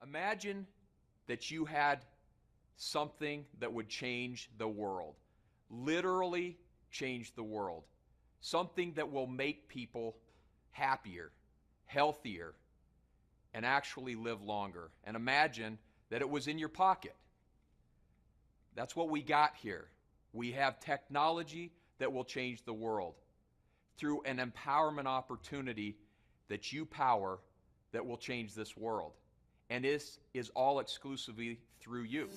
Imagine that you had something that would change the world, literally change the world, something that will make people happier, healthier, and actually live longer. And imagine that it was in your pocket. That's what we got here. We have technology that will change the world through an empowerment opportunity that you power that will change this world. And this is all exclusively through you.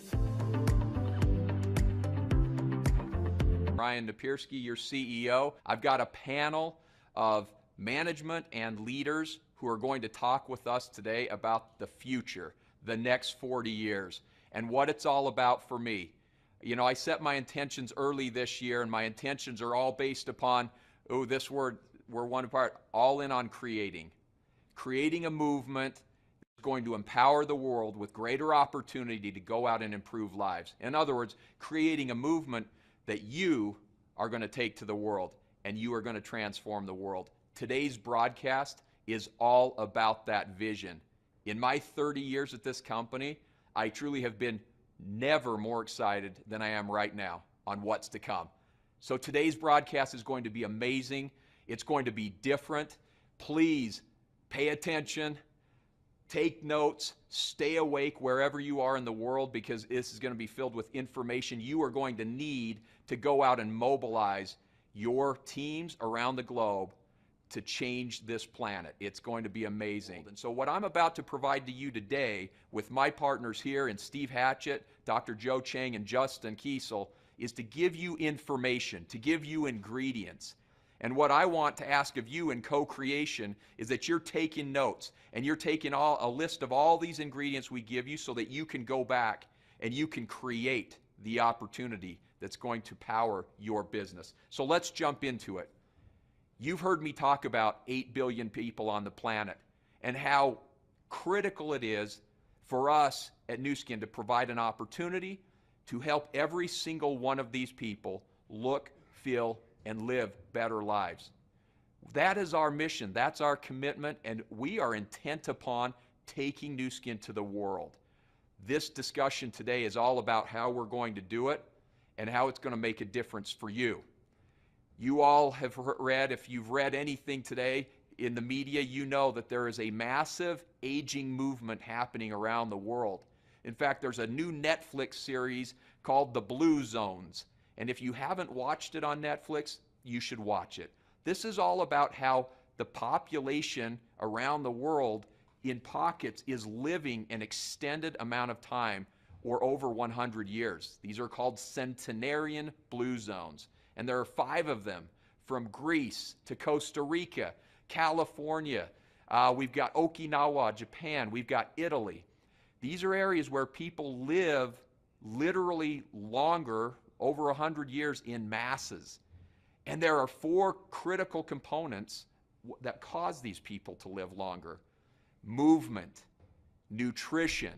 Ryan Napierski, your CEO. I've got a panel of management and leaders who are going to talk with us today about the future, the next 40 years, and what it's all about for me. You know, I set my intentions early this year, and my intentions are all based upon, this word, we're one part, all in on creating. Creating a movement that's going to empower the world with greater opportunity to go out and improve lives. In other words, creating a movement that you are going to take to the world, and you are going to transform the world. Today's broadcast is all about that vision. In my 30 years at this company, I truly have been never more excited than I am right now on what's to come. So today's broadcast is going to be amazing. It's going to be different. Please pay attention, take notes, stay awake wherever you are in the world, because this is going to be filled with information you are going to need to go out and mobilize your teams around the globe to change this planet. It's going to be amazing. And so what I'm about to provide to you today with my partners here in Steve Hatchett, Dr. Joe Chang, and Justin Kiesel is to give you information, to give you ingredients. And what I want to ask of you in co-creation is that you're taking notes and you're taking a list of all these ingredients we give you so that you can go back and you can create the opportunity that's going to power your business. So let's jump into it. You've heard me talk about 8 billion people on the planet and how critical it is for us at Nu Skin to provide an opportunity to help every single one of these people look, feel, and live better lives. That is our mission. That's our commitment, and we are intent upon taking Nu Skin to the world. This discussion today is all about how we're going to do it and how it's going to make a difference for you. You all have read, if you've read anything today in the media, you know that there is a massive aging movement happening around the world. In fact, there's a new Netflix series called The Blue Zones. And if you haven't watched it on Netflix, you should watch it. This is all about how the population around the world in pockets is living an extended amount of time, or over 100 years. These are called centenarian blue zones. And there are 5 of them, from Greece to Costa Rica, California. We've got Okinawa, Japan. We've got Italy. These are areas where people live literally longer, over 100 years, in masses. And there are 4 critical components that cause these people to live longer: movement, nutrition,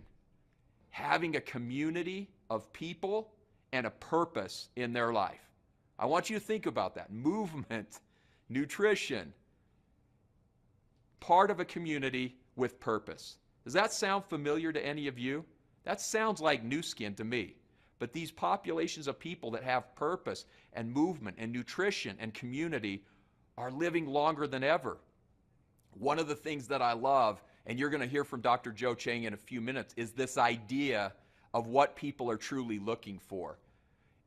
having a community of people, and a purpose in their life. I want you to think about that. Movement, nutrition, part of a community with purpose. Does that sound familiar to any of you? That sounds like Nu Skin to me. But these populations of people that have purpose and movement and nutrition and community are living longer than ever. One of the things that I love, and you're going to hear from Dr. Joe Chang in a few minutes, is this idea of what people are truly looking for.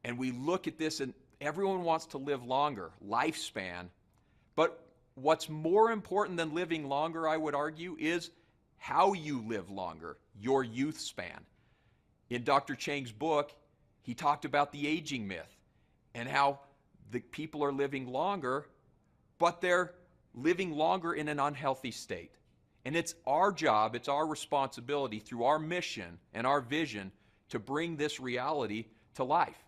And we look at this, and everyone wants to live longer, lifespan. But what's more important than living longer, I would argue, is how you live longer, your youth span. In Dr. Chang's book, he talked about the aging myth and how the people are living longer, but they're living longer in an unhealthy state. And it's our job, it's our responsibility through our mission and our vision to bring this reality to life.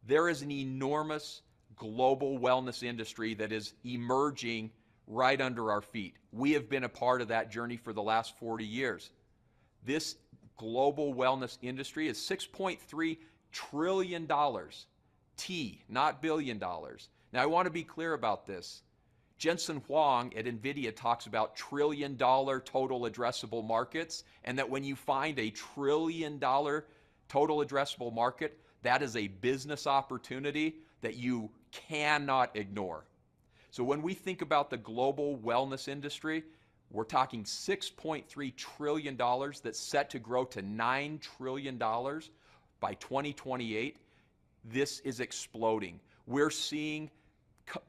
There is an enormous global wellness industry that is emerging right under our feet. We have been a part of that journey for the last 40 years. This global wellness industry is $6.3 trillion. T, not billion dollars. Now, I want to be clear about this. Jensen Huang at NVIDIA talks about trillion-dollar total addressable markets, and that when you find a trillion-dollar total addressable market, that is a business opportunity that you cannot ignore. So when we think about the global wellness industry, we're talking $6.3 trillion that's set to grow to $9 trillion by 2028. This is exploding. We're seeing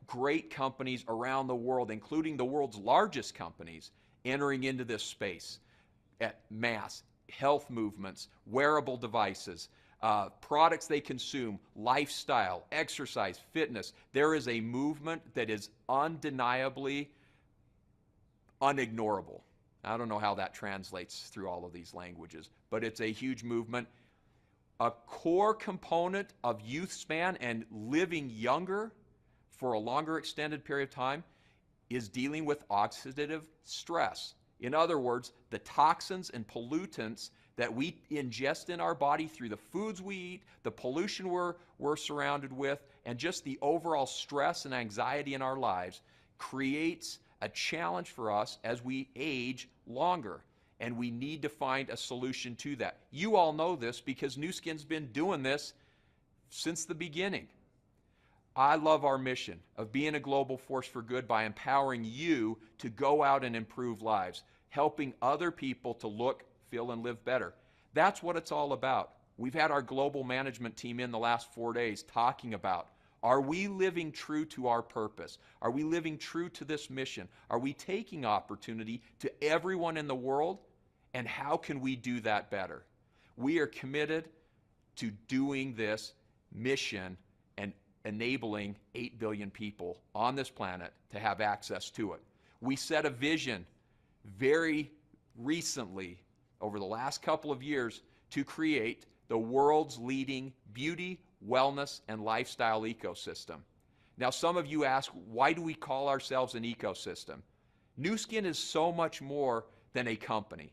great companies around the world, including the world's largest companies, entering into this space at mass. Health movements, wearable devices, products they consume, lifestyle, exercise, fitness. There is a movement that is undeniably unignorable. I don't know how that translates through all of these languages, but it's a huge movement. A core component of youth span and living younger for a longer extended period of time is dealing with oxidative stress. In other words, the toxins and pollutants that we ingest in our body through the foods we eat, the pollution we're surrounded with, and just the overall stress and anxiety in our lives creates a challenge for us as we age longer. And we need to find a solution to that. You all know this because Nu Skin's been doing this since the beginning. I love our mission of being a global force for good by empowering you to go out and improve lives, helping other people to look, feel, and live better. That's what it's all about. We've had our global management team in the last 4 days talking about, are we living true to our purpose? Are we living true to this mission? Are we taking opportunity to everyone in the world? And how can we do that better? We are committed to doing this mission and enabling 8 billion people on this planet to have access to it. We set a vision very recently, over the last couple of years, to create the world's leading beauty, wellness, and lifestyle ecosystem. Now, some of you ask, why do we call ourselves an ecosystem? Nu Skin is so much more than a company.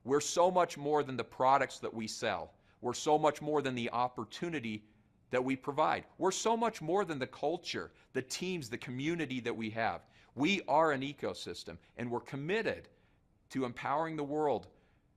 We're so much more than the products that we sell. We're so much more than the opportunity that we provide. We're so much more than the culture, the teams, the community that we have. We are an ecosystem, and we're committed to empowering the world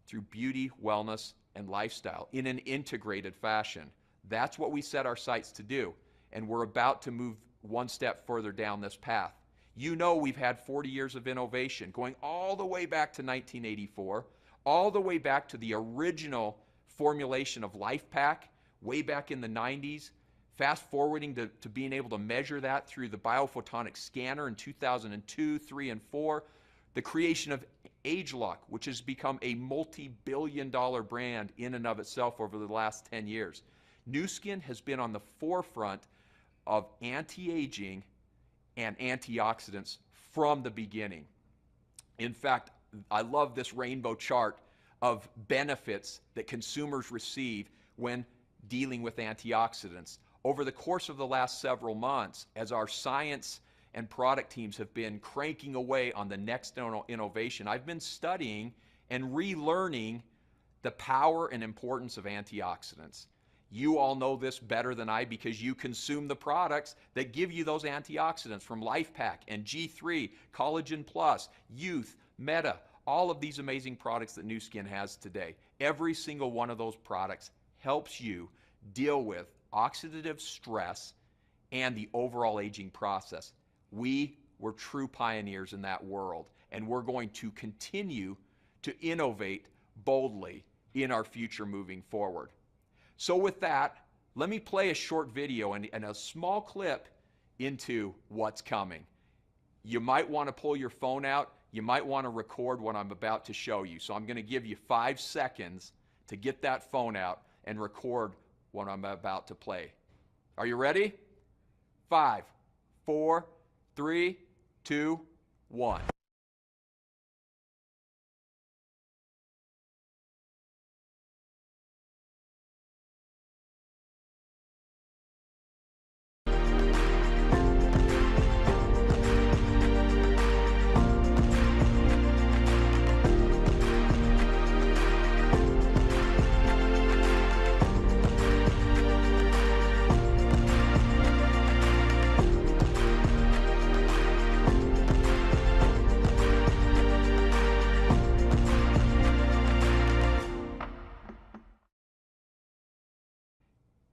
through beauty, wellness, and lifestyle in an integrated fashion. That's what we set our sights to do, and we're about to move one step further down this path. You know we've had 40 years of innovation, going all the way back to 1984, all the way back to the original formulation of Life Pack, way back in the 90s, fast forwarding to being able to measure that through the biophotonic scanner in 2002, 3, and 4, the creation of ageLOC, which has become a multi-billion-dollar brand in and of itself over the last 10 years. Nu Skin has been on the forefront of anti-aging and antioxidants from the beginning. In fact, I love this rainbow chart of benefits that consumers receive when dealing with antioxidants. Over the course of the last several months, as our science and product teams have been cranking away on the next innovation, I've been studying and relearning the power and importance of antioxidants. You all know this better than I because you consume the products that give you those antioxidants from Life Pack and G3, Collagen Plus, Youth, Meta, all of these amazing products that Nu Skin has today. Every single one of those products helps you deal with oxidative stress and the overall aging process. We were true pioneers in that world, and we're going to continue to innovate boldly in our future moving forward. So with that, let me play a short video and a small clip into what's coming. You might want to pull your phone out. You might want to record what I'm about to show you. So I'm going to give you 5 seconds to get that phone out and record what I'm about to play. Are you ready? 5, 4, 3, 2, 1.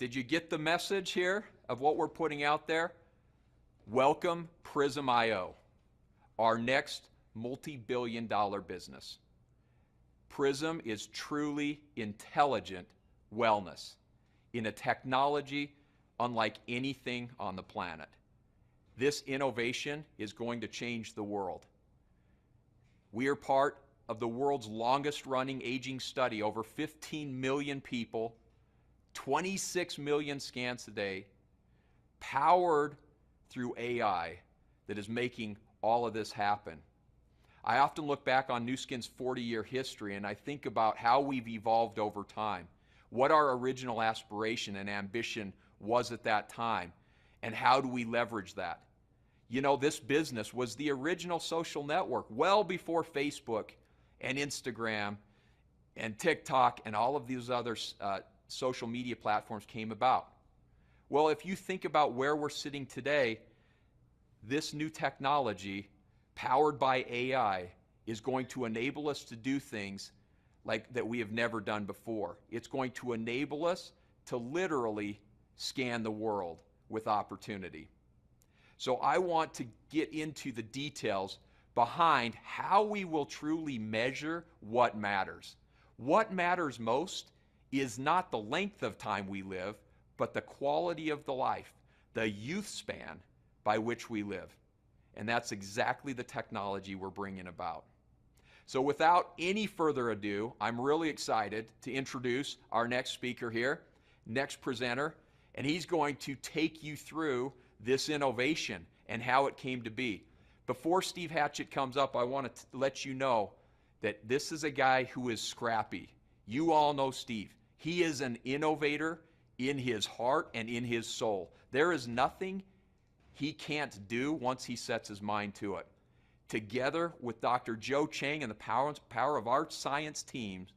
Did you get the message here of what we're putting out there? Welcome Prysm.io, our next multi-billion-dollar business. Prysm is truly intelligent wellness in a technology unlike anything on the planet. This innovation is going to change the world. We are part of the world's longest running aging study, over 15 million people, 26 million scans a day, powered through AI that is making all of this happen. I often look back on Nu Skin's 40-year history and I think about how we've evolved over time, what our original aspiration and ambition was at that time, and how do we leverage that. You know, this business was the original social network well before Facebook and Instagram and TikTok and all of these other social media platforms came about. Well, if you think about where we're sitting today, this new technology powered by AI is going to enable us to do things like that we have never done before. It's going to enable us to literally scan the world with opportunity. So I want to get into the details behind how we will truly measure what matters. What matters most is not the length of time we live, but the quality of the life, the youth span by which we live. And that's exactly the technology we're bringing about. So without any further ado, I'm really excited to introduce our next speaker here, next presenter, and he's going to take you through this innovation and how it came to be. Before Steve Hatchett comes up, I want to let you know that this is a guy who is scrappy. You all know Steve. He is an innovator in his heart and in his soul. There is nothing he can't do once he sets his mind to it. Together with Dr. Joe Chang and the power of our science teams,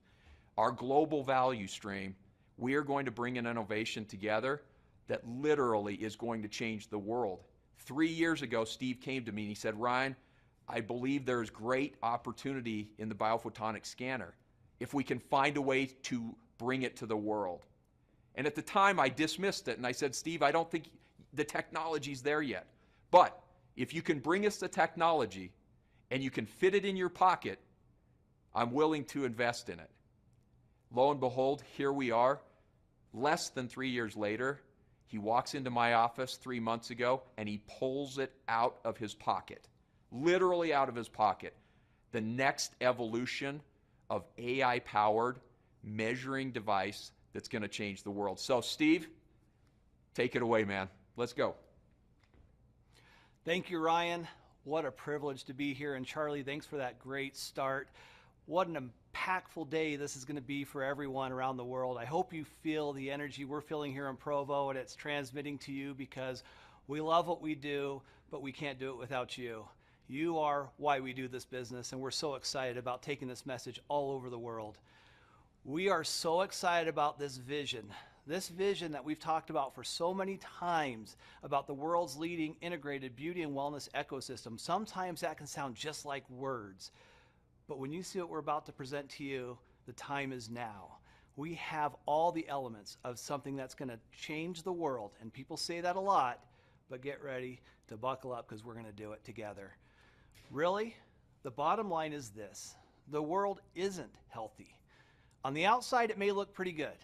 our global value stream, we are going to bring an innovation together that literally is going to change the world. 3 years ago, Steve came to me and he said, Ryan, I believe there's great opportunity in the biophotonic scanner if we can find a way to bring it to the world. And at the time, I dismissed it and I said, Steve, I don't think the technology's there yet. But if you can bring us the technology and you can fit it in your pocket, I'm willing to invest in it. Lo and behold, here we are. Less than 3 years later, he walks into my office 3 months ago and he pulls it out of his pocket, literally out of his pocket. The next evolution of AI-powered measuring device that's going to change the world. So Steve, take it away, man. Let's go. Thank you, Ryan. What a privilege to be here. And Charlie, thanks for that great start. What an impactful day this is going to be for everyone around the world. I hope you feel the energy we're feeling here in Provo and it's transmitting to you, because we love what we do, but we can't do it without you. You are why we do this business, and we're so excited about taking this message all over the world. We are so excited about this vision that we've talked about for so many times, about the world's leading integrated beauty and wellness ecosystem. Sometimes that can sound just like words, but when you see what we're about to present to you, the time is now. We have all the elements of something that's going to change the world, and people say that a lot, but get ready to buckle up because we're going to do it together. Really, the bottom line is this: the world isn't healthy. On the outside, it may look pretty good.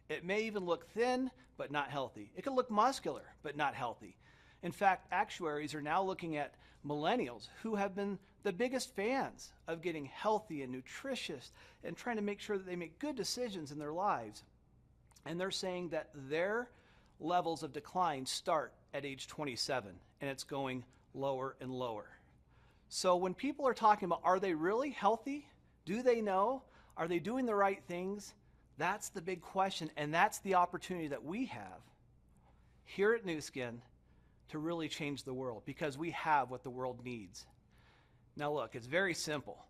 It may even look thin, but not healthy. It could look muscular, but not healthy. In fact, actuaries are now looking at millennials who have been the biggest fans of getting healthy and nutritious and trying to make sure that they make good decisions in their lives. And they're saying that their levels of decline start at age 27, and it's going lower and lower. So when people are talking about, are they really healthy? Do they know? Are they doing the right things? That's the big question, and that's the opportunity that we have here at Nu Skin to really change the world, because we have what the world needs. Now look, it's very simple.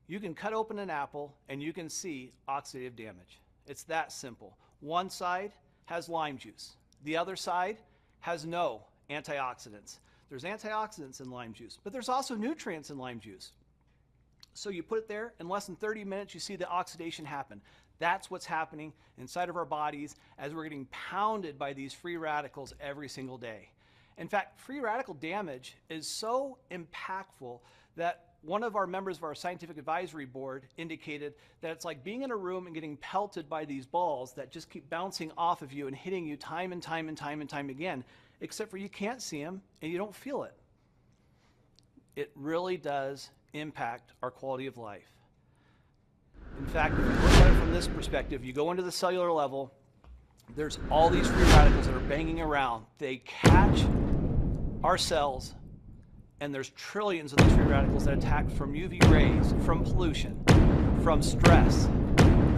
You can cut open an apple and you can see oxidative damage. It's that simple. One side has lime juice. The other side has no antioxidants. There's antioxidants in lime juice, but there's also nutrients in lime juice. So you put it there, in less than 30 minutes, you see the oxidation happen. That's what's happening inside of our bodies as we're getting pounded by these free radicals every single day. In fact, free radical damage is so impactful that one of our members of our scientific advisory board indicated that it's like being in a room and getting pelted by these balls that just keep bouncing off of you and hitting you time and time and time and time again, except for you can't see them and you don't feel it. It really does impact our quality of life. In fact, if you look at it from this perspective, you go into the cellular level, there's all these free radicals that are banging around. They catch our cells, and there's trillions of these free radicals that attack from UV rays, from pollution, from stress,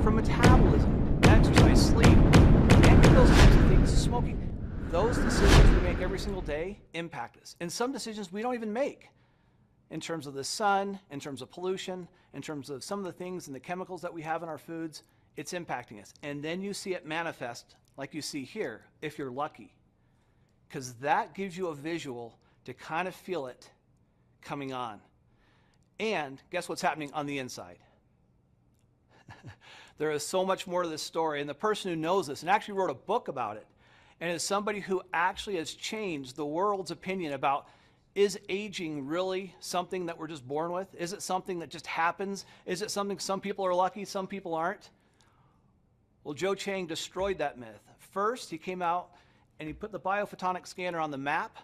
from metabolism, exercise, sleep, and those kinds of things, smoking. Those decisions we make every single day impact us. And some decisions we don't even make, in terms of the sun, in terms of pollution, in terms of some of the things and the chemicals that we have in our foods, it's impacting us. And then you see it manifest like you see here, if you're lucky, because that gives you a visual to kind of feel it coming on. And guess what's happening on the inside? There is so much more to this story, and the person who knows this and actually wrote a book about it, and is somebody who actually has changed the world's opinion about, is aging really something that we're just born with? Is it something that just happens? Is it something some people are lucky, some people aren't? Well, Joe Chang destroyed that myth. First, he came out and he put the biophotonic scanner on the map,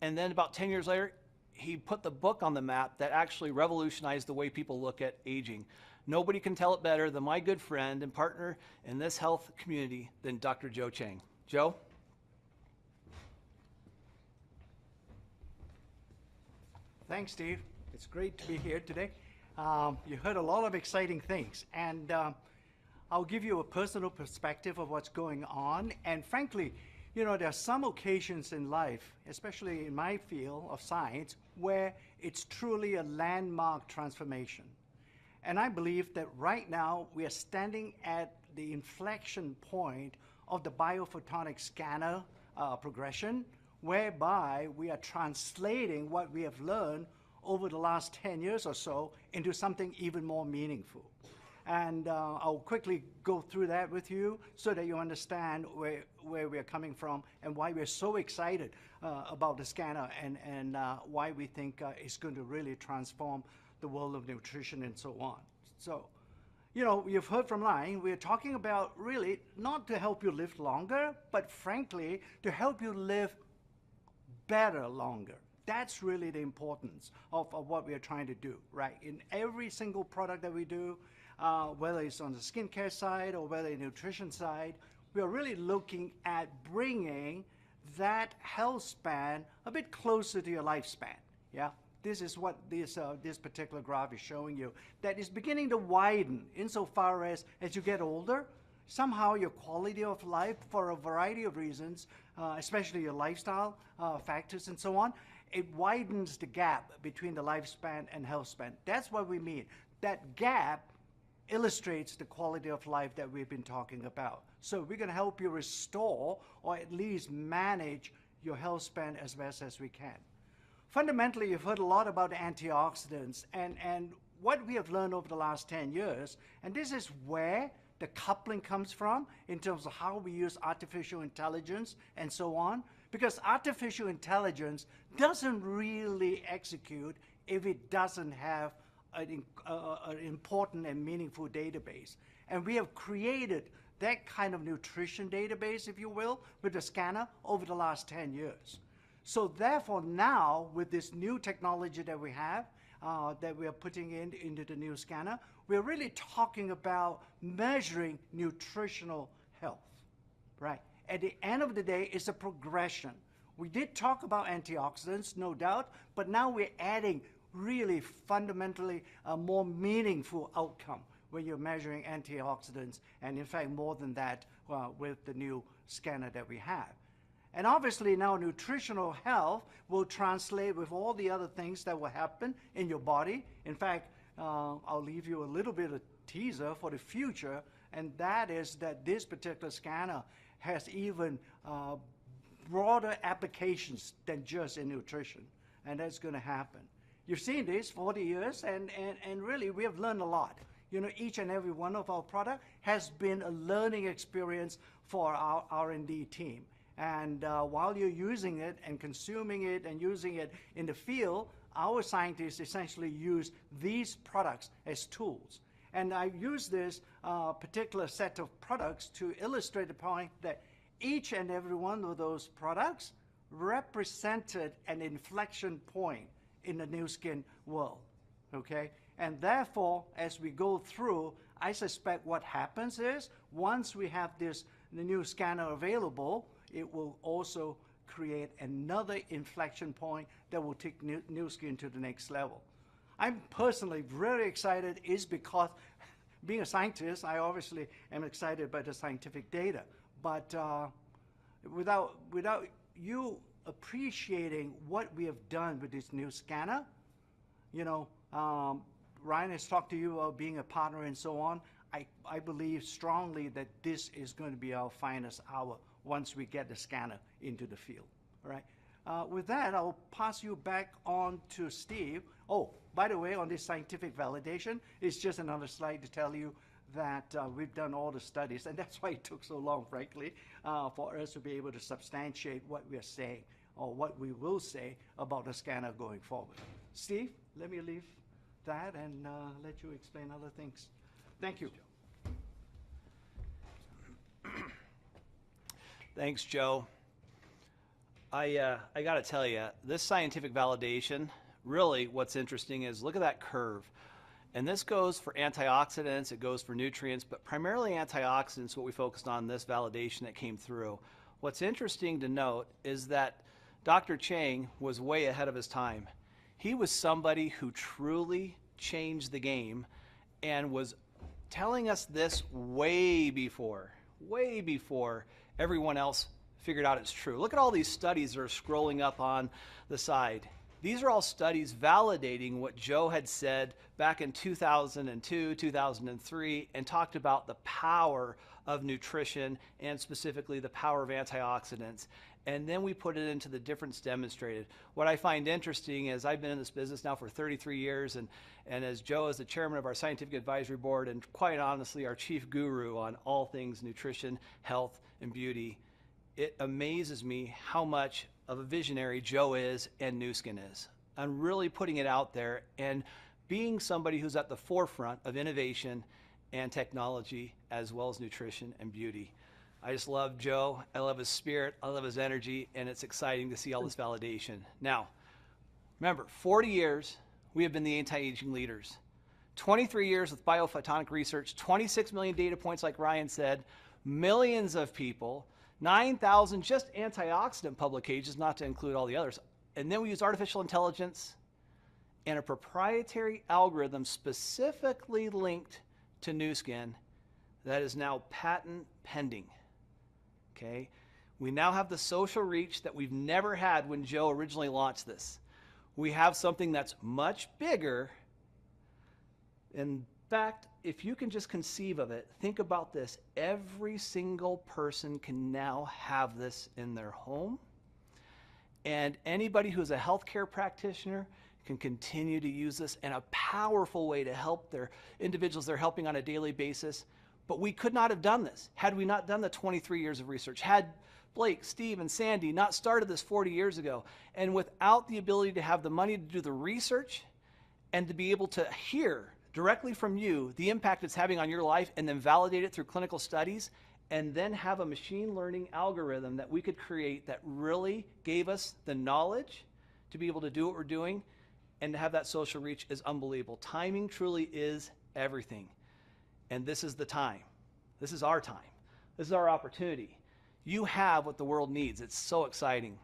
and then about 10 years later, he put the book on the map that actually revolutionized the way people look at aging. Nobody can tell it better than my good friend and partner in this health community than Dr. Joe Chang. Joe? Thanks, Steve. It's great to be here today. You heard a lot of exciting things, and I'll give you a personal perspective of what's going on. And frankly, you know, there are some occasions in life, especially in my field of science, where it's truly a landmark transformation. And I believe that right now we are standing at the inflection point of the biophotonic scanner progression, whereby we are translating what we have learned over the last 10 years or so into something even more meaningful. And I'll quickly go through that with you so that you understand where we're coming from and why we're so excited about the scanner, and why we think it's going to really transform the world of nutrition and so on. So, you know, you've heard from Lion, we're talking about really not to help you live longer, but frankly, to help you live better longer. That's really the importance of what we are trying to do, right? In every single product that we do, whether it's on the skincare side or whether the nutrition side, we are really looking at bringing that health span a bit closer to your lifespan, yeah? This is what this particular graph is showing you, that is beginning to widen insofar as you get older, somehow your quality of life, for a variety of reasons, especially your lifestyle factors and so on, it widens the gap between the lifespan and health span. That's what we mean. That gap illustrates the quality of life that we've been talking about. So we're going to help you restore or at least manage your health span as best as we can. Fundamentally, you've heard a lot about antioxidants and what we have learned over the last 10 years, and this is where the coupling comes from in terms of how we use artificial intelligence and so on, because artificial intelligence doesn't really execute if it doesn't have an important and meaningful database. And we have created that kind of nutrition database, if you will, with the scanner over the last 10 years. So therefore now, with this new technology that we have, that we are putting into the new scanner, we're really talking about measuring nutritional health, right? At the end of the day, it's a progression. We did talk about antioxidants, no doubt, but now we're adding really fundamentally a more meaningful outcome when you're measuring antioxidants, and in fact more than that with the new scanner that we have. And obviously now nutritional health will translate with all the other things that will happen in your body. In fact, I'll leave you a little bit of teaser for the future, and that is that this particular scanner has even broader applications than just in nutrition, and that's going to happen. You've seen this 40 years, and really we have learned a lot. each and every one of our product has been a learning experience for our R&D team. And while you're using it and consuming it and using it in the field, our scientists essentially use these products as tools. And I use this particular set of products to illustrate the point that each and every one of those products represented an inflection point in the Nu Skin world, okay? And therefore, as we go through, I suspect what happens is, once we have the new scanner available, it will also create another inflection point that will take Nu Skin to the next level. I'm personally very excited is because being a scientist, I obviously am excited by the scientific data, but without you appreciating what we have done with this new scanner, Ryan has talked to you about being a partner and so on. I believe strongly that this is going to be our finest hour once we get the scanner into the field. All right. With that, I'll pass you back on to Steve. Oh, by the way, on this scientific validation, it's just another slide to tell you that we've done all the studies, and that's why it took so long, frankly, for us to be able to substantiate what we are saying or what we will say about the scanner going forward. Steve, let me leave that and let you explain other things. Thank you. Thanks, Joe. I got to tell you, this scientific validation, really what's interesting is look at that curve. And this goes for antioxidants, it goes for nutrients, but primarily antioxidants, what we focused on, this validation that came through. What's interesting to note is that Dr. Chang was way ahead of his time. He was somebody who truly changed the game and was telling us this way before everyone else figured out it's true. Look at all these studies that are scrolling up on the side. These are all studies validating what Joe had said back in 2002, 2003, and talked about the power of nutrition and specifically the power of antioxidants. And then we put it into the difference demonstrated. What I find interesting is I've been in this business now for 33 years, and as Joe is the chairman of our scientific advisory board and quite honestly our chief guru on all things nutrition, health, and beauty, it amazes me how much of a visionary Joe is and Nu Skin is. I'm really putting it out there and being somebody who's at the forefront of innovation and technology as well as nutrition and beauty. I just love Joe. I love his spirit. I love his energy, and it's exciting to see all this validation. Now, remember, 40 years we have been the anti-aging leaders. 23 years with biophotonic research, 26 million data points like Ryan said, millions of people, 9,000 just antioxidant publications, not to include all the others. And then we use artificial intelligence and a proprietary algorithm specifically linked to Nu Skin that is now patent pending. Okay? We now have the social reach that we've never had when Joe originally launched this. We have something that's much bigger. In fact, if you can just conceive of it, think about this. Every single person can now have this in their home. And anybody who's a healthcare practitioner can continue to use this in a powerful way to help their individuals they're helping on a daily basis. But we could not have done this had we not done the 23 years of research, had Blake, Steve, and Sandy not started this 40 years ago. And without the ability to have the money to do the research and to be able to hear directly from you the impact it's having on your life and then validate it through clinical studies and then have a machine learning algorithm that we could create that really gave us the knowledge to be able to do what we're doing and to have that social reach is unbelievable. Timing truly is everything. And this is the time. This is our time. This is our opportunity. You have what the world needs. It's so exciting.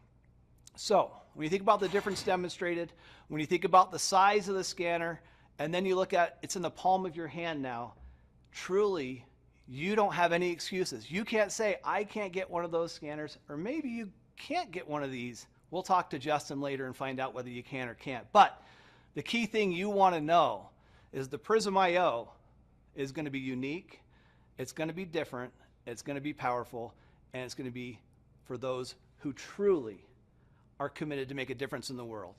So when you think about the difference demonstrated, when you think about the size of the scanner, and then you look at it's in the palm of your hand now, truly, you don't have any excuses. You can't say, I can't get one of those scanners, or maybe you can't get one of these. We'll talk to Justin later and find out whether you can or can't. But the key thing you want to know is the Prysm IO is going to be unique, it's going to be different, it's going to be powerful, and it's going to be for those who truly are committed to make a difference in the world.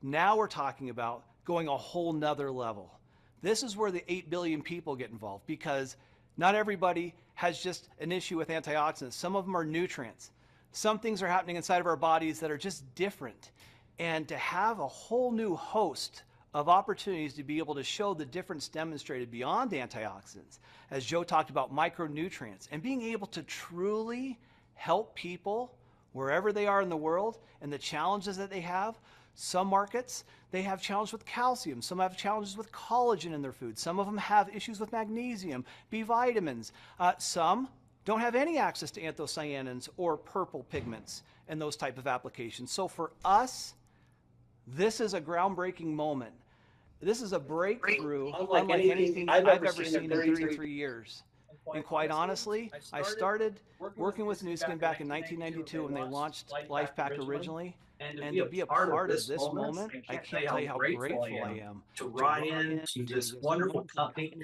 Now we're talking about going a whole nother level. This is where the 8 billion people get involved, because not everybody has just an issue with antioxidants. Some of them are nutrients. Some things are happening inside of our bodies that are just different. And to have a whole new host of opportunities to be able to show the difference demonstrated beyond antioxidants, as Joe talked about, micronutrients, and being able to truly help people wherever they are in the world and the challenges that they have. Some markets, they have challenges with calcium. Some have challenges with collagen in their food. Some of them have issues with magnesium, B vitamins. Some don't have any access to anthocyanins or purple pigments and those type of applications. So for us, this is a groundbreaking moment. This is a breakthrough unlike anything I've ever seen in 33 years. And quite honestly, I started working with Nu Skin back in 1992 when they launched Life Pack originally. And to be a part of this moment, I can't tell you how grateful I am to Ryan, to this wonderful company,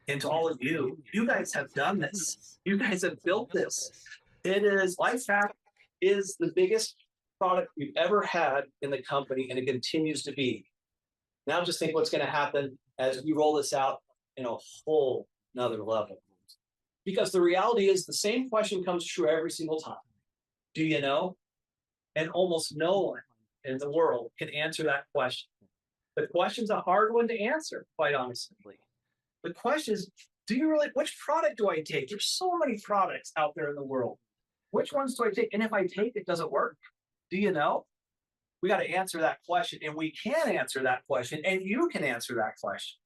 and to all of you. You guys have done this. You guys have built this. It is, Life Pack is the biggest product we've ever had in the company, and it continues to be. Now just think what's going to happen as we roll this out in a whole nother level. Because the reality is the same question comes true every single time. Do you know? And almost no one in the world can answer that question. The question's a hard one to answer, quite honestly. The question is, do you really, which product do I take? There's so many products out there in the world. Which ones do I take? And if I take it, does it work? Do you know? We got to answer that question, and we can answer that question, and you can answer that question,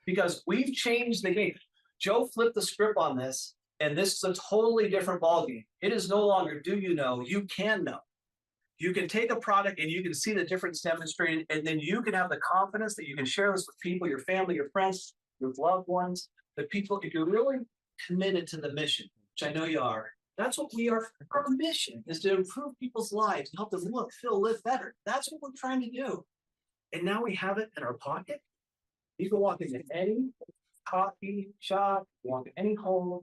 because we've changed the game. Joe flipped the script on this, and this is a totally different ballgame. It is no longer do you know, you can know. You can take a product and you can see the difference demonstrated, and then you can have the confidence that you can share this with people, your family, your friends, your loved ones, the people, if you're really committed to the mission, which I know you are. That's what we are. Our mission is to improve people's lives and help them look, feel, live better. That's what we're trying to do. And now we have it in our pocket. You can walk into any coffee shop, walk into any home,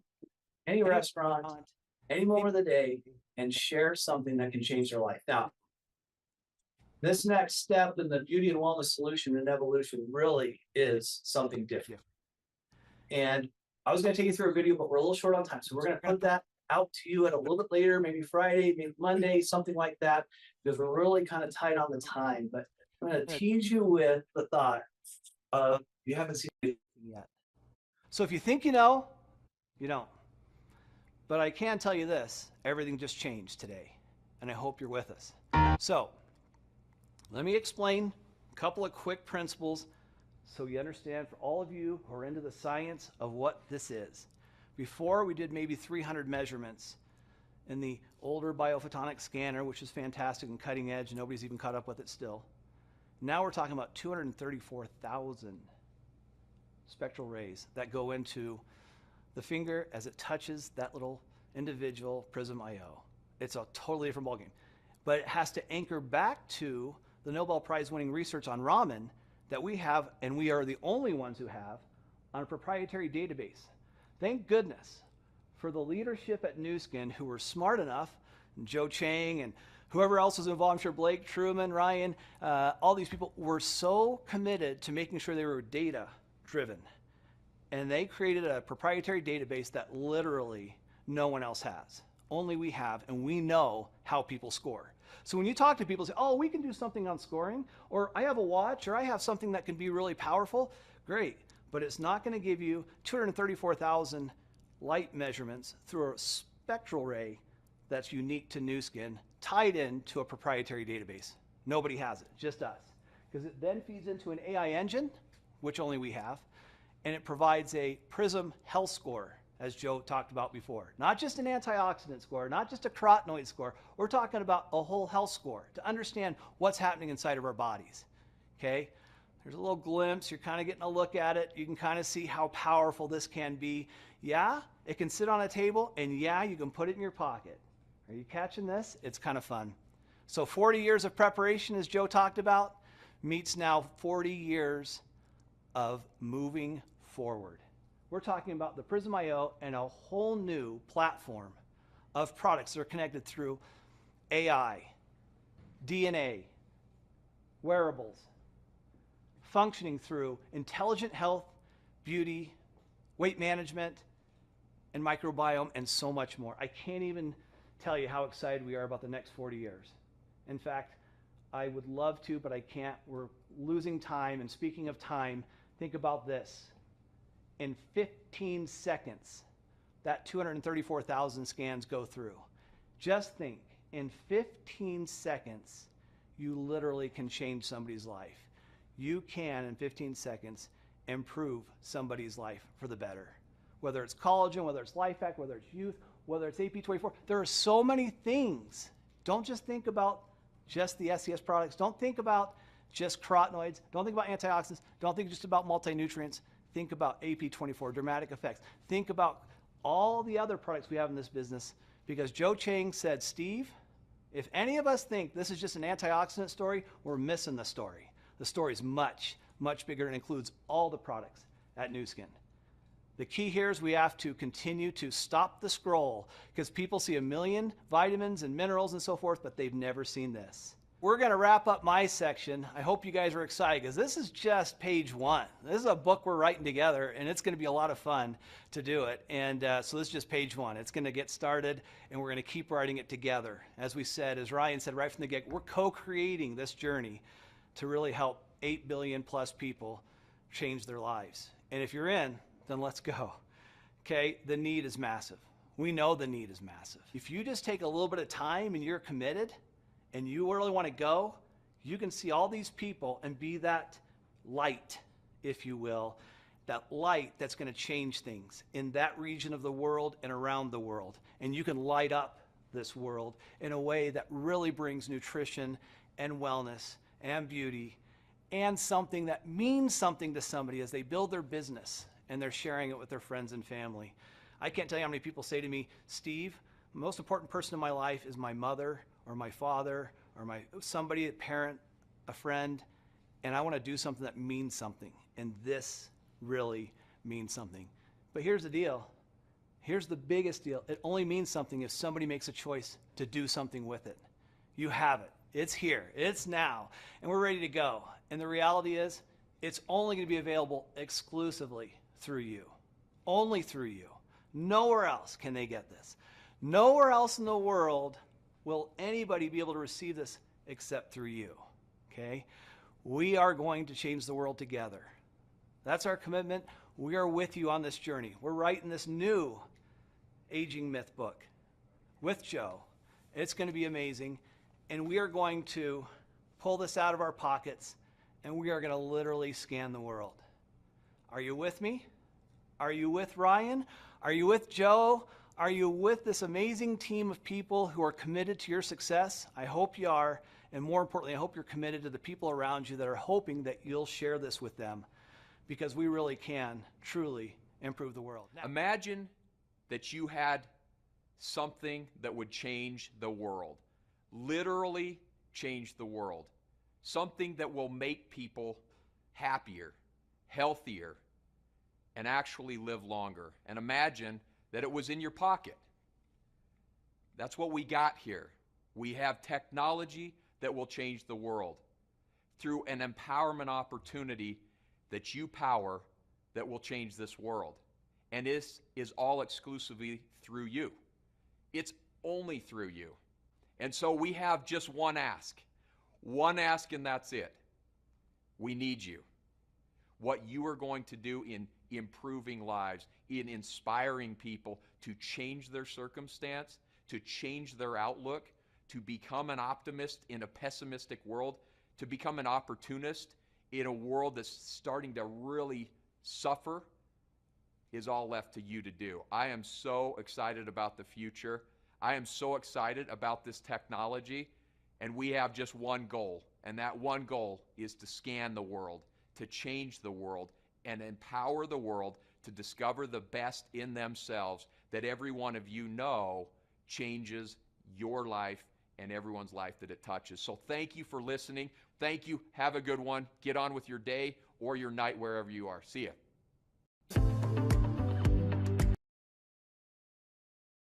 any restaurant, any moment of the day, and share something that can change their life. Now, this next step in the beauty and wellness solution and evolution really is something different. And I was going to take you through a video, but we're a little short on time. So we're going to put that out to you at a little bit later, maybe Friday, maybe Monday, something like that, because we're really kind of tight on the time. But I'm going to tease you with the thought of, you haven't seen it yet. So if you think you know, you don't. But I can tell you this, everything just changed today, and I hope you're with us. So let me explain a couple of quick principles so you understand, for all of you who are into the science of what this is. Before, we did maybe 300 measurements in the older biophotonic scanner, which is fantastic and cutting edge, and nobody's even caught up with it still. Now we're talking about 234,000 spectral rays that go into the finger as it touches that little individual Prysm IO. It's a totally different ballgame. But it has to anchor back to the Nobel Prize winning research on Raman that we have, and we are the only ones who have, on a proprietary database. Thank goodness for the leadership at Nu Skin who were smart enough, and Joe Chang and whoever else was involved, I'm sure Blake, Truman, Ryan, all these people were so committed to making sure they were data driven. And they created a proprietary database that literally no one else has. Only we have, and we know how people score. So when you talk to people, say, oh, we can do something on scoring, or I have a watch, or I have something that can be really powerful, great. But it's not going to give you 234,000 light measurements through a spectral ray that's unique to Nu Skin, tied into a proprietary database. Nobody has it, just us. Because it then feeds into an AI engine, which only we have, and it provides a Prysm health score, as Joe talked about before. Not just an antioxidant score, not just a carotenoid score. We're talking about a whole health score to understand what's happening inside of our bodies, okay? There's a little glimpse. You're kind of getting a look at it. You can kind of see how powerful this can be. Yeah, it can sit on a table, and yeah, you can put it in your pocket. Are you catching this? It's kind of fun. So 40 years of preparation, as Joe talked about, meets now 40 years of moving forward. We're talking about the Prysm IO and a whole new platform of products that are connected through AI, DNA, wearables, functioning through intelligent health, beauty, weight management, and microbiome, and so much more. I can't even tell you how excited we are about the next 40 years. In fact, I would love to, but I can't. We're losing time. And speaking of time, think about this. In 15 seconds, that 234,000 scans go through. Just think, in 15 seconds, you literally can change somebody's life. You can, in 15 seconds, improve somebody's life for the better. Whether it's collagen, whether it's Life Hack, whether it's youth, whether it's AP24, there are so many things. Don't just think about just the SCS products. Don't think about just carotenoids. Don't think about antioxidants. Don't think just about multi-nutrients. Think about AP24, dramatic effects. Think about all the other products we have in this business, because Joe Chang said, Steve, if any of us think this is just an antioxidant story, we're missing the story. The story is much, much bigger and includes all the products at Nu Skin. The key here is we have to continue to stop the scroll, because people see a million vitamins and minerals and so forth, but they've never seen this. We're going to wrap up my section. I hope you guys are excited, because this is just page 1. This is a book we're writing together, and it's going to be a lot of fun to do it. And so this is just page 1. It's going to get started, and we're going to keep writing it together. As we said, as Ryan said right from the get, we're co-creating this journey to really help 8 billion plus people change their lives. And if you're in, then let's go. Okay, the need is massive. We know the need is massive. If you just take a little bit of time and you're committed and you really want to go, you can see all these people and be that light, if you will, that light that's going to change things in that region of the world and around the world. And you can light up this world in a way that really brings nutrition and wellness and beauty and something that means something to somebody as they build their business and they're sharing it with their friends and family. I can't tell you how many people say to me, Steve, the most important person in my life is my mother or my father or somebody, a parent, a friend, and I want to do something that means something. And this really means something. But here's the deal. Here's the biggest deal. It only means something if somebody makes a choice to do something with it. You have it. It's here. It's now. And we're ready to go. And the reality is, it's only going to be available exclusively through you. Only through you. Nowhere else can they get this. Nowhere else in the world will anybody be able to receive this except through you. Okay? We are going to change the world together. That's our commitment. We are with you on this journey. We're writing this new Aging Myth book with Joe. It's going to be amazing. And we are going to pull this out of our pockets and we are going to literally scan the world. Are you with me? Are you with Ryan? Are you with Joe? Are you with this amazing team of people who are committed to your success? I hope you are. And more importantly, I hope you're committed to the people around you that are hoping that you'll share this with them, because we really can truly improve the world. Now, imagine that you had something that would change the world, literally change the world, something that will make people happier, healthier, and actually live longer. And imagine that it was in your pocket. That's what we got here. We have technology that will change the world through an empowerment opportunity that you power that will change this world. And this is all exclusively through you. It's only through you. And so we have just one ask, and that's it. We need you. What you are going to do in improving lives, in inspiring people to change their circumstance, to change their outlook, to become an optimist in a pessimistic world, to become an opportunist in a world that's starting to really suffer, is all left to you to do. I am so excited about the future. I am so excited about this technology, and we have just one goal, and that one goal is to scan the world, to change the world, and empower the world to discover the best in themselves that every one of you know changes your life and everyone's life that it touches. So thank you for listening. Thank you. Have a good one. Get on with your day or your night wherever you are. See ya.